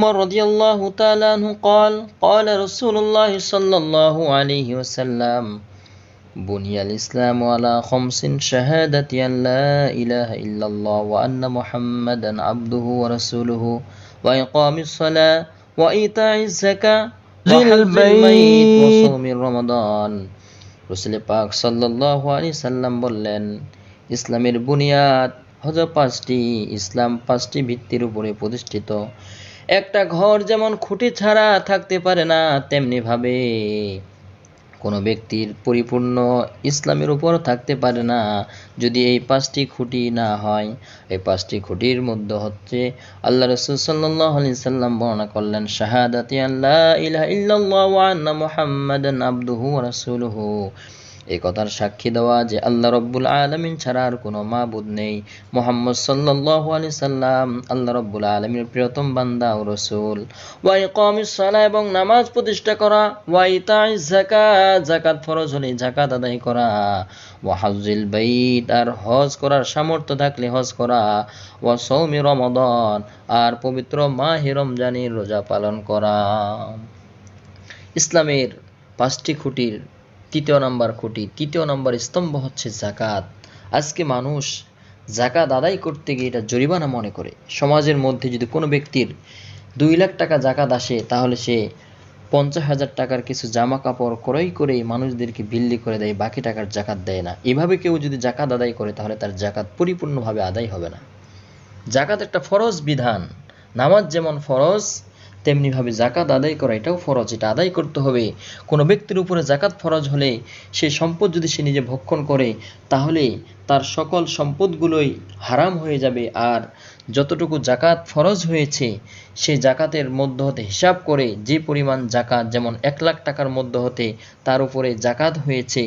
عمر رضي الله تعالى عنه قال قال رسول الله صلى الله عليه وسلم بني الإسلام على خمس شهادة أن لا إله إلا الله وأن محمدا عبده ورسوله وإقام الصلاة وإيتاء الزكاة وحج البيت وصوم رمضان রাসূল পাক সাল্লাল্লাহু আলাইহি সাল্লাম বললেন, ইসলামের বুনিয়াদ হলো পাঁচটি। ইসলাম পাঁচটি ভিত্তির উপরে প্রতিষ্ঠিত। একটা ঘর যেমন খুঁটি ছাড়া থাকতে পারে না, তেমনি ভাবে কোনো ব্যক্তির পরিপূর্ণ ইসলামের উপর থাকতে পারে না যদি এই পাঁচটি খুঁটি না হয়। এই পাঁচটি খুঁটির মধ্যে হচ্ছে আল্লাহ রাসূল সাল্লাল্লাহু আলাইহি সাল্লাম বর্ণনা করলেন, শাহাদাতি আল্লা ইলাহা ইল্লাল্লাহ ওয়া আন্না মুহাম্মাদান আবদুহু ওয়া রাসূলুহু, এই কথার সাক্ষী দেওয়া যে আল্লাহ রব্বুল আলামিন ছাড়া আর কোনো মাবুদ নেই, মুহাম্মদ সাল্লাল্লাহু আলাইহি সাল্লাম আল্লাহ রব্বুল আলামিনের প্রিয়তম বান্দা ও রাসূল। ওয়া ইকামিস সালাহ, এবং নামাজ প্রতিষ্ঠা করা। ওয়া ইতাইজ যাকাত, যাকাত ফরজ হলে যাকাত আদায় করা। ওয়া হজ্জিল বাইত, আর হজ করার সামর্থ্য থাকলে হজ করা। ওয়া সাওমি রমাদান, আর পবিত্র মাহে রমজানের রোজা পালন করা। ইসলামের পাঁচটি খুঁটির তৃতীয় নম্বর স্তম্ভ হচ্ছে যাকাত। আজকে মানুষ যাকাত আদায় করতে গিয়ে এটা জরিমানা মনে করে। সমাজের মধ্যে যদি কোনো ব্যক্তির 2 লাখ টাকা যাকাত আসে, তাহলে সে 50,000 টাকার কিছু জামা কাপড় ক্রয় করে মানুষদেরকে বিল্লি করে দেয়, বাকি টাকার যাকাত দেয় না। এভাবে কেউ যদি যাকাত আদায় করে, তাহলে তার যাকাত পরিপূর্ণভাবে আদায় হবে না। যাকাত একটা ফরজ বিধান। নামাজ যেমন ফরজ, তেমনিভাবে যাকাত আদায় করা এটাও ফরজ, এটা আদায় করতে হবে। কোনো ব্যক্তির উপরে যাকাত ফরজ হলে সেই সম্পদ যদি সে নিজে ভক্ষণ করে, তাহলে তার সকল সম্পদগুলোই হারাম হয়ে যাবে। আর যতটুকু যাকাত ফরজ হয়েছে, সেই যাকাতের মধ্যে হতে হিসাব করে যে পরিমাণ যাকাত, যেমন 1 লাখ টাকার মধ্যে হতে তার উপরে যাকাত হয়েছে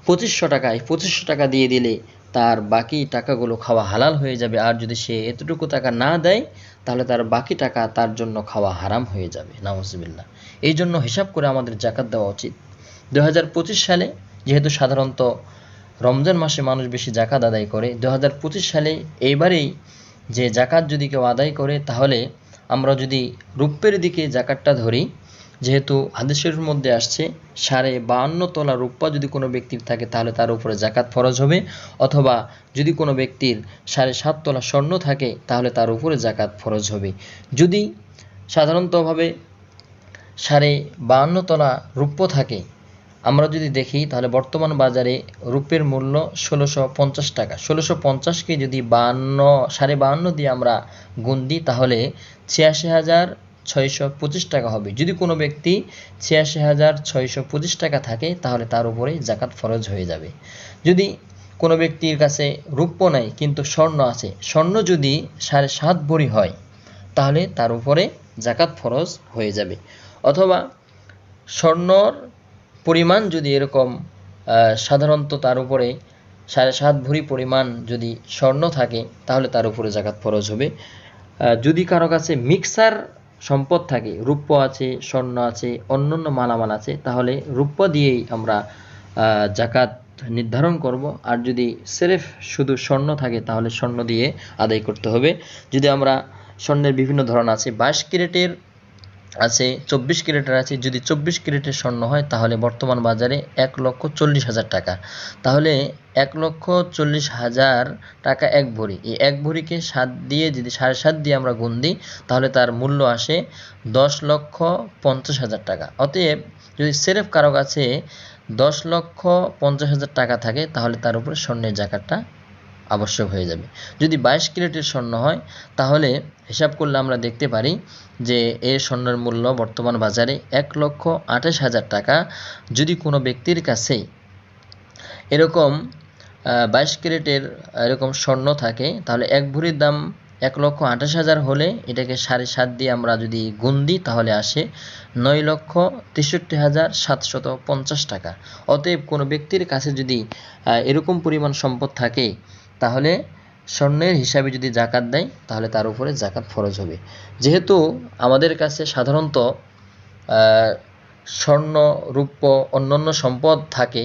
2500 টাকায়, 2500 টাকা দিয়ে দিলে তার বাকি টাকাগুলো খাওয়া হালাল হয়ে যাবে। আর যদি সে এতটুকু টাকা না দেয়, তাহলে তার বাকি টাকা তার জন্য খাওয়া হারাম হয়ে যাবে। নাউজুবিল্লাহ। এই জন্য হিসাব করে আমাদের যাকাত দেওয়া উচিত। 2025 সালে যেহেতু সাধারণত রমজান মাসে মানুষ বেশি যাকাত আদায় করে, 2025 সালে এইবারেই যে যাকাত যদি কেউ আদায় করে, তাহলে আমরা যদি রূপের দিকে যাকাতটা ধরি, যেহেতু হাদিসের মধ্যে আসছে 52.5 তোলা রূপা যদি কোনো ব্যক্তির থাকে, তাহলে তার উপরে যাকাত ফরজ হবে। অথবা যদি কোনো ব্যক্তির 7.5 তোলা স্বর্ণ থাকে, তাহলে তার উপরে যাকাত ফরজ হবে। যদি সাধারণতভাবে 52.5 তোলা রূপ্য থাকে, আমরা যদি দেখি, তাহলে বর্তমান বাজারে রূপের মূল্য 1650 টাকা। 1650কে যদি 52 দিয়ে আমরা গুণ দিই, তাহলে 86,625 টাকা হবে। যদি কোনো ব্যক্তি 86,625 টাকা থাকে, তাহলে তার উপরে যাকাত ফরজ হয়ে যাবে। যদি কোনো ব্যক্তির কাছে রূপ্য নাই কিন্তু স্বর্ণ আছে, স্বর্ণ যদি 7.5 ভরি হয়, তাহলে তার উপরে যাকাত ফরজ হয়ে যাবে। অথবা স্বর্ণর পরিমাণ যদি এরকম সাধারণত তার উপরে 7.5 ভরি পরিমাণ যদি স্বর্ণ থাকে, তাহলে তার উপরে যাকাত ফরজ হবে। যদি কারো কাছে মিক্সার সম্পদ থাকে, রূপ্য আছে, স্বর্ণ আছে, অন্যান্য মালামাল আছে, তাহলে রূপ্য দিয়েই আমরা যাকাত নির্ধারণ করব। আর যদি সিরেফ শুধু স্বর্ণ থাকে, তাহলে স্বর্ণ দিয়ে আদায় করতে হবে। যদি আমরা স্বর্ণের বিভিন্ন ধরন আছে, 22 ক্যারেটের আছে, 24 ক্যারেটের আছে। যদি 24 ক্যারেটের স্বর্ণ হয়, তাহলে বর্তমান বাজারে 1,40,000 টাকা। তাহলে 1,40,000 টাকা 1 ভরি। এই 1 ভরিকে 7 দিয়ে যদি 7.5 দিয়ে আমরা গুণ দিই, তাহলে তার মূল্য আসে 10,50,000 টাকা। অতএব যদি সিরেফ কারো কাছে 10,50,000 টাকা থাকে, তাহলে তার উপরে স্বর্ণের যাকাতটা আবশ্যক হয়ে যাবে। যদি 22 ক্যারেটের স্বর্ণ হয়, তাহলে হিসাব করলে আমরা দেখতে পারি যে এর স্বর্ণের মূল্য বর্তমান বাজারে 1,28,000 টাকা। যদি কোনো ব্যক্তির কাছে এরকম 22 ক্যারেটের এরকম স্বর্ণ থাকে, তাহলে 1 ভরির দাম 1,28,000 হলে এটাকে 7.5 দিয়ে আমরা যদি গুণ দিই, তাহলে আসে 9,63,750 টাকা। অতএব কোনো ব্যক্তির কাছে যদি এরকম পরিমাণ সম্পদ থাকে, তাহলে স্বর্ণের হিসাবে যদি যাকাত দেয়, তাহলে তার উপরে যাকাত ফরজ হবে। যেহেতু আমাদের কাছে সাধারণত স্বর্ণ, রূপ্য, অন্যান্য সম্পদ থাকে,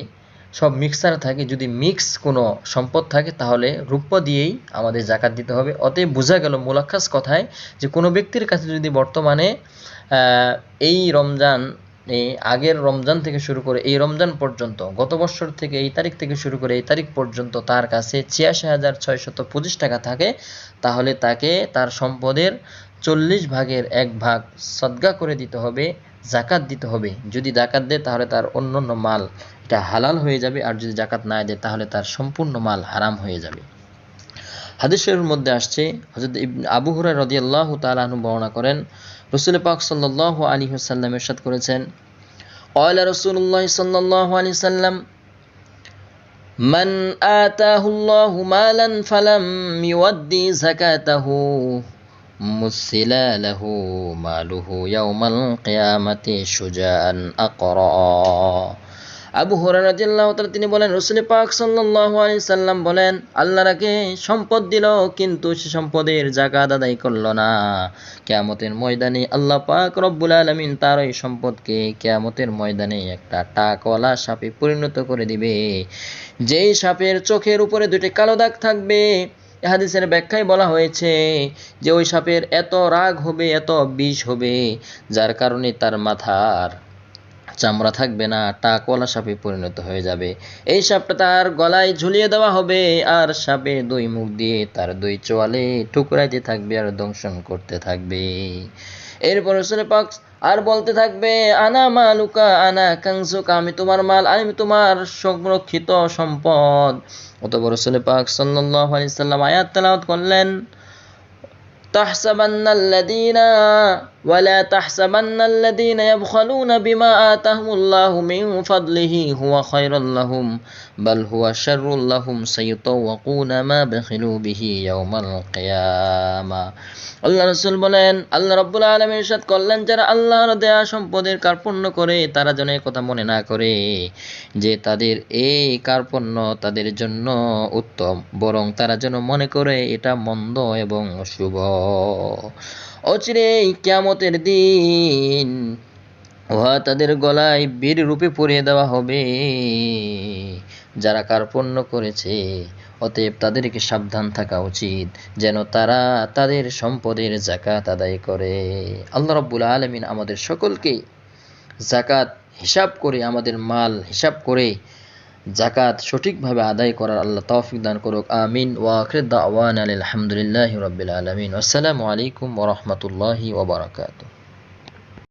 সব মিক্সার থাকে, যদি মিক্স কোনো সম্পদ থাকে তাহলে রূপ্য দিয়েই আমাদের জাকাত দিতে হবে। অতএব বোঝা গেল মুলাক্কাস কথায় যে কোনো ব্যক্তির কাছে যদি বর্তমানে এই রমজান, এই আগের রমজান থেকে শুরু করে এই রমজান পর্যন্ত, গত বছর থেকে এই তারিখ থেকে শুরু করে এই তারিখ পর্যন্ত তার কাছে ৮৬,৬২৫ টাকা থাকে, তাহলে তাকে তার সম্পদের ১/৪০ সদকা করে দিতে হবে, জাকাত দিতে হবে। যদি জাকাত দেয় তাহলে তার অন্যান্য মাল এটা হালাল হয়ে যাবে, আর যদি জাকাত না দেয় তাহলে তার সম্পূর্ণ মাল হারাম হয়ে যাবে। হাদিসের মধ্যে আসছে, হযরত আবু হুরায়রা রাদিয়াল্লাহু তাআলা আনহু বর্ণনা করেন, রাসূল পাক সাল্লাল্লাহু আলাইহি ওয়াসাল্লাম ইরশাদ করেছেন, ক্বালা রাসূলুল্লাহ সাল্লাল্লাহু আলাইহি ওয়াসাল্লাম, মান আতাহুল্লাহু মালান ফালাম ইউদ্দি যাকাতাহু মুসিলা লাহু মালুহু ইয়াউমাল কিয়ামাতি শুজাআন আকরা। আবু হুরায়রা রাদিয়াল্লাহু তাআলা তিনি বলেন, রাসূল পাক সাল্লাল্লাহু আলাইহি সাল্লাম বলেন, আল্লাহকে সম্পদ দিল কিন্তু সে সম্পদের যাকাত আদায় করল না, কিয়ামতের ময়দানে আল্লাহ পাক রব্বুল আলামিন তার এই সম্পদকে কিয়ামতের ময়দানে একটা টাকওয়ালা সাপে পরিণত করে দিবে, যেই সাপের চোখের উপরে দুটি কালো দাগ থাকবে। হাদিসের ব্যাখ্যায় বলা হয়েছে যে ওই সাপের এত রাগ হবে, এত বিষ হবে, যার কারণে তার মাথার চামড়া থাকবে না, টাকওয়ালা সাপে পরিণত হয়ে যাবে। এই সাপটা তার গলায় ঝুলিয়ে দেওয়া হবে, আর সাপে দুই মুখ দিয়ে তার দুই চোয়ালে ঠুকরাইতে থাকবে আর দংশন করতে থাকবে। এরপর রাসূল পাক আর বলতে থাকবে, আনা মালুকা আনা কানজুকা, আমি তোমার মাল, আমি তোমার সংরক্ষিত সম্পদ। অতঃপর রাসূল পাক সাল্লাল্লাহু আলাইহি সাল্লাম আয়াত তেলাওয়াত করলেন, تحسبن الذين ولا تحسبن الذين يبخلون بما آتاهم الله من فضله هو خير لهم بل هو شر لهم سيطوقون ما بخلوا به يوم القيامة। আল্লাহ রাসূল বলেন, আল্লাহ রাব্বুল আলামিন ইরশাদ করলেন, যারা আল্লাহর দেয়া সম্পদের কার্পণ্য করে তারা যেন এই কথা মনে না করে যে তাদের এই কার্পণ্য তাদের জন্য উত্তম, বরং তারা যেন মনে করে এটা মন্দ এবং অশুভ। অচিরেই কিয়ামতের দিন উহা তাদের গলায় বীর রূপে পরিয়ে দেওয়া হবে যারা কার্পণ্য করেছে। অতএব তাদেরকে সাবধান থাকা উচিত যেন তারা তাদের সম্পদের যাকাত আদায় করে। আল্লাহ রাব্বুল আলামিন আমাদের সকলকে যাকাত হিসাব করে, আমাদের মাল হিসাব করে যাকাত সঠিকভাবে আদায় করার আল্লাহ তৌফিক দান করুক। আমিন। ওয়া আখির দাওয়ানা আলহামদুলিল্লাহি রাব্বিল আলামিন। আসসালামু আলাইকুম ওয়া রাহমাতুল্লাহি ওয়া বারাকাতুহু।